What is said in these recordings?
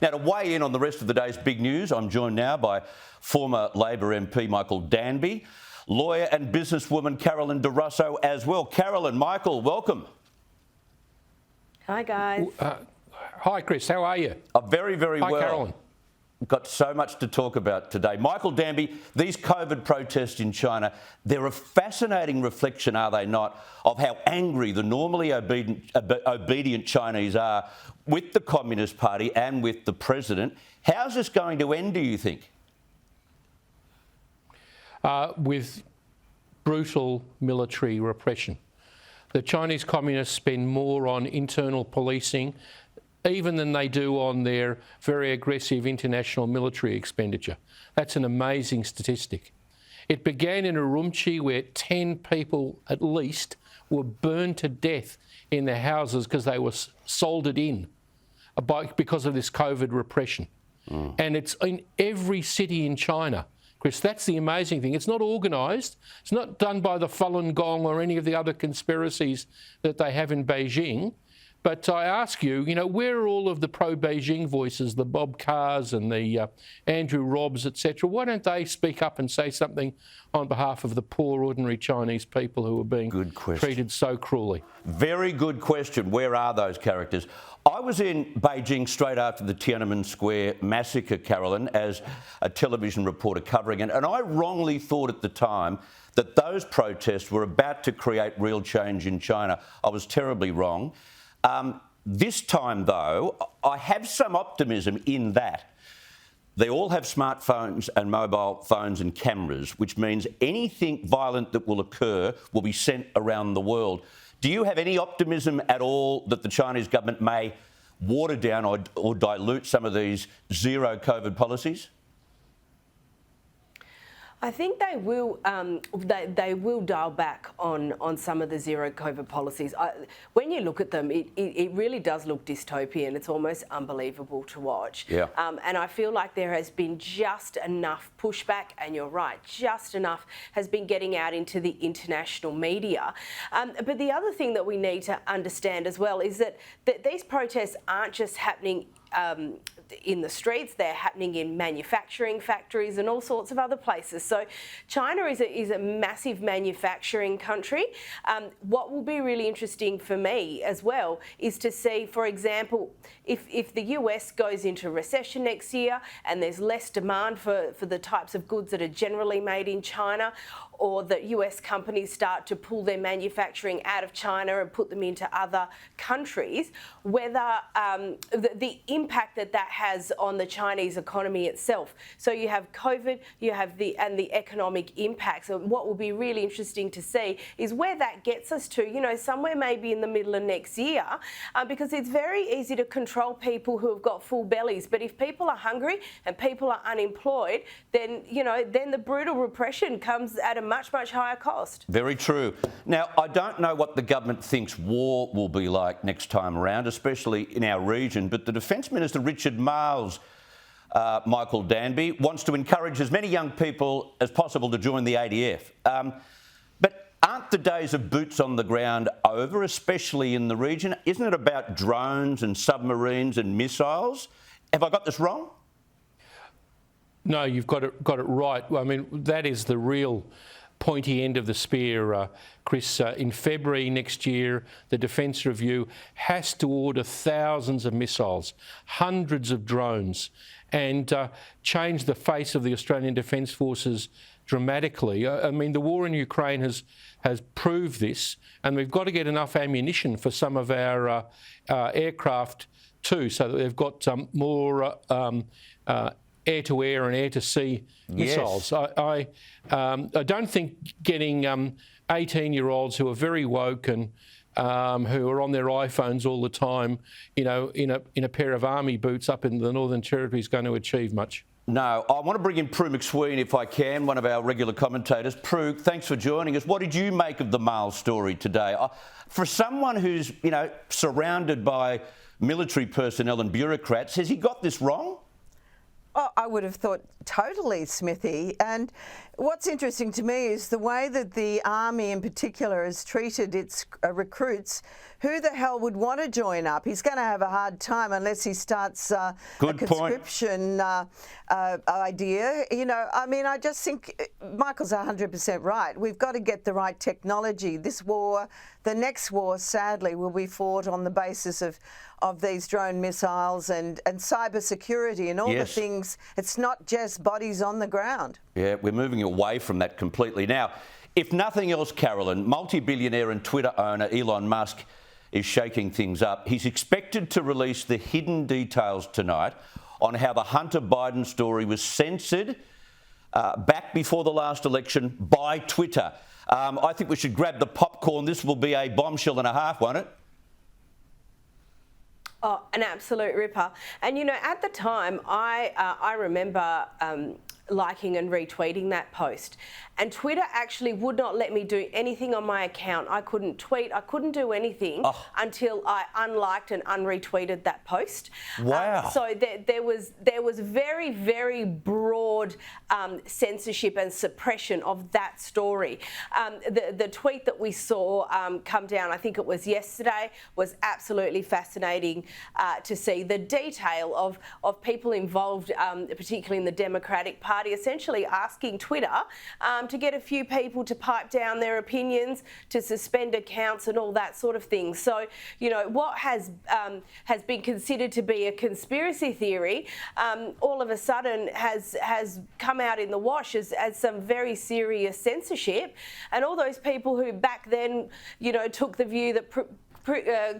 Now, to weigh in on the rest of the day's big news, I'm joined now by former Labor MP Michael Danby, lawyer and businesswoman Carolyn De Rosso as well. Carolyn, Michael, welcome. Hi, guys. Hi, Chris. How are you? Very, very well. Hi, Carolyn. We've got so much to talk about today. Michael Danby, these COVID protests in China, they're a fascinating reflection, are they not, of how angry the normally obedient Chinese are with the Communist Party and with the president. How's this going to end, do you think? With brutal military repression. The Chinese Communists spend more on internal policing even than they do on their very aggressive international military expenditure. That's an amazing statistic. It began in Urumqi, where 10 people at least were burned to death in their houses because they were soldered in because of this COVID repression. And it's in every city in China. Chris, that's the amazing thing. It's not organised. It's not done by the Falun Gong or any of the other conspiracies that they have in Beijing. But I ask you, where are all of the pro-Beijing voices, the Bob Carrs and the Andrew Robbs, etc.? Why don't they speak up and say something on behalf of the poor, ordinary Chinese people who are being treated so cruelly? Very good question. Where are those characters? I was in Beijing straight after the Tiananmen Square massacre, Carolyn, as a television reporter covering it, and I wrongly thought at the time that those protests were about to create real change in China. I was terribly wrong. This time, though, I have some optimism in that they all have smartphones and mobile phones and cameras, which means anything violent that will occur will be sent around the world. Do you have any optimism at all that the Chinese government may water down or dilute some of these zero COVID policies? I think they will. They will dial back on some of the zero COVID policies. When you look at them, it really does look dystopian. It's almost unbelievable to watch. Yeah. And I feel like there has been just enough pushback, and you're right, just enough has been getting out into the international media. But the other thing that we need to understand as well is that these protests aren't just happening in the streets, they're happening in manufacturing factories and all sorts of other places. So China is a massive manufacturing country. What will be really interesting for me as well is to see, for example, if the US goes into recession next year and there's less demand for the types of goods that are generally made in China, or that US companies start to pull their manufacturing out of China and put them into other countries, whether the impact that has on the Chinese economy itself. So you have COVID, you have the economic impacts. So what will be really interesting to see is where that gets us to, somewhere maybe in the middle of next year, because it's very easy to control people who have got full bellies. But if people are hungry and people are unemployed, then, then the brutal repression comes at a much, much higher cost. Very true. Now, I don't know what the government thinks war will be like next time around, especially in our region, but the Defence Minister, Richard Marles, Michael Danby, wants to encourage as many young people as possible to join the ADF. But aren't the days of boots on the ground over, especially in the region? Isn't it about drones and submarines and missiles? Have I got this wrong? No, you've got it right. I mean, that is the real pointy end of the spear, Chris. In February next year, the Defence Review has to order thousands of missiles, hundreds of drones, and change the face of the Australian Defence Forces dramatically. I mean, the war in Ukraine has proved this, and we've got to get enough ammunition for some of our aircraft too, so that they've got more air-to-air and air-to-sea missiles. Yes. I don't think getting 18-year-olds who are very woke and who are on their iPhones all the time, in a pair of army boots up in the Northern Territory is going to achieve much. No. I want to bring in Prue McSween, if I can, one of our regular commentators. Prue, thanks for joining us. What did you make of the Marles story today? For someone who's, surrounded by military personnel and bureaucrats, has he got this wrong? Oh, I would have thought totally, Smithy. And what's interesting to me is the way that the Army in particular has treated its recruits who the hell would want to join up? He's going to have a hard time unless he starts a conscription idea. You know, I mean, I just think Michael's 100% right. We've got to get the right technology. This war, the next war, sadly, will be fought on the basis of these drone missiles and cyber security and all the things. It's not just bodies on the ground. Yeah, we're moving away from that completely. Now, if nothing else, Carolyn, multi-billionaire and Twitter owner Elon Musk is shaking things up. He's expected to release the hidden details tonight on how the Hunter Biden story was censored back before the last election by Twitter. I think we should grab the popcorn. This will be a bombshell and a half, won't it? Oh, an absolute ripper. And, you know, at the time, I remember liking and retweeting that post. And Twitter actually would not let me do anything on my account. I couldn't tweet, I couldn't do anything until I unliked and unretweeted that post. Wow. So there was very, very broad censorship and suppression of that story. The tweet that we saw come down, I think it was yesterday, was absolutely fascinating to see the detail of people involved, particularly in the Democratic Party, essentially asking Twitter to get a few people to pipe down their opinions, to suspend accounts and all that sort of thing. So, you know, what has been considered to be a conspiracy theory, all of a sudden has come out in the wash as some very serious censorship. And all those people who back then, you know, took the view that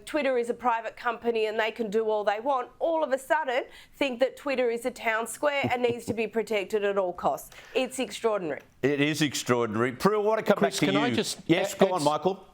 Twitter is a private company and they can do all they want, all of a sudden think that Twitter is a town square and needs to be protected at all costs. It's extraordinary. It is extraordinary. Prue, I want to come Chris, back to can you. I just go on, Michael.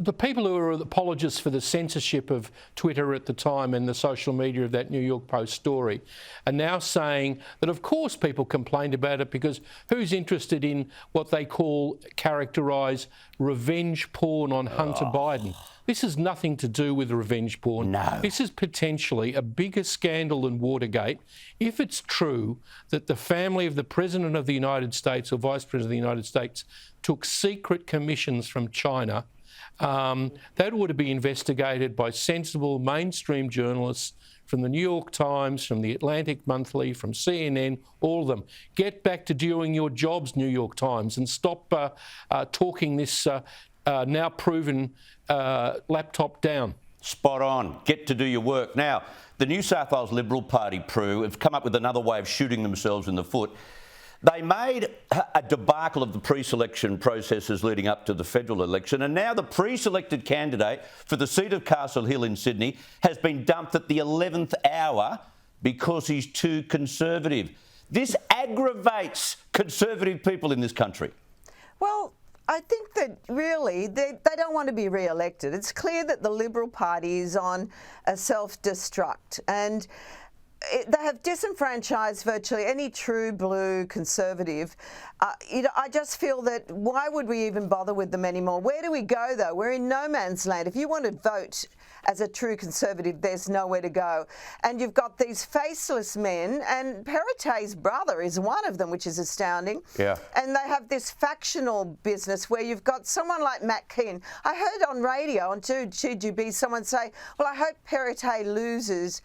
The people who are apologists for the censorship of Twitter at the time and the social media of that New York Post story are now saying that of course people complained about it because who's interested in what they characterise revenge porn on Hunter Biden? This has nothing to do with revenge porn. No. This is potentially a bigger scandal than Watergate. If it's true that the family of the President of the United States or Vice President of the United States took secret commissions from China, that ought to be investigated by sensible mainstream journalists from the New York Times, from the Atlantic Monthly, from CNN, all of them. Get back to doing your jobs, New York Times, and stop talking this now proven laptop down. Spot on. Get to do your work. Now, the New South Wales Liberal Party, Prue, have come up with another way of shooting themselves in the foot. They made a debacle of the pre-selection processes leading up to the federal election, and now the pre-selected candidate for the seat of Castle Hill in Sydney has been dumped at the 11th hour because he's too conservative. This aggravates conservative people in this country. Well, I think that really they don't want to be re-elected. It's clear that the Liberal Party is on a self-destruct and they have disenfranchised virtually any true blue conservative. You know, I just feel that why would we even bother with them anymore? Where do we go, though? We're in no man's land. If you want to vote as a true conservative, there's nowhere to go. And you've got these faceless men, and Perrottet's brother is one of them, which is astounding. Yeah. And they have this factional business where you've got someone like Matt Kean. I heard on radio, on 2GB, someone say, well, I hope Perrottet loses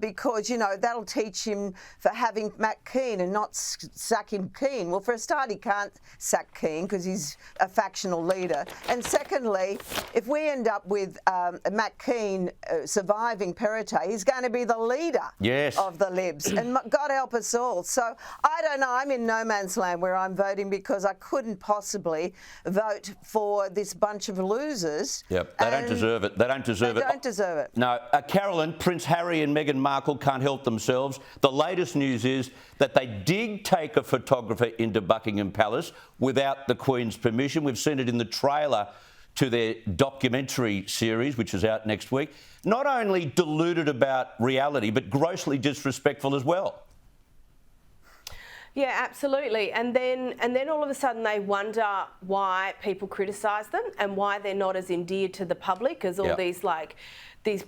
because, you know, that'll teach him for having Matt Kean and not sacking Kean. Well, for a start, he can't sack Kean because he's a factional leader. And secondly, if we end up with Matt Kean surviving Perrottet, he's going to be the leader of the Libs. And God help us all. So I don't know. I'm in no man's land where I'm voting because I couldn't possibly vote for this bunch of losers. Yep, they don't deserve it. They don't deserve it. They don't deserve it. No, Carolyn, Prince Harry and Meghan Markle can't help themselves. The latest news is that they did take a photographer into Buckingham Palace without the Queen's permission. We've seen it in the trailer to their documentary series, which is out next week. Not only deluded about reality, but grossly disrespectful as well. Yeah, absolutely. And then all of a sudden they wonder why people criticise them and why they're not as endeared to the public as all these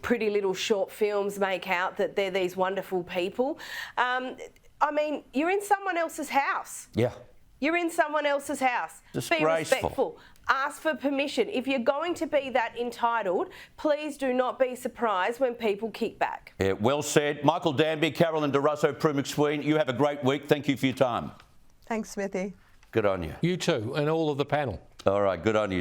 pretty little short films make out that they're these wonderful people. I mean, you're in someone else's house. Yeah. You're in someone else's house. Disgraceful. Be respectful. Ask for permission. If you're going to be that entitled, please do not be surprised when people kick back. Yeah, well said. Michael Danby, Carolyn DeRusso, Prue McSween, you have a great week. Thank you for your time. Thanks, Smithy. Good on you. You too, and all of the panel. All right, good on you.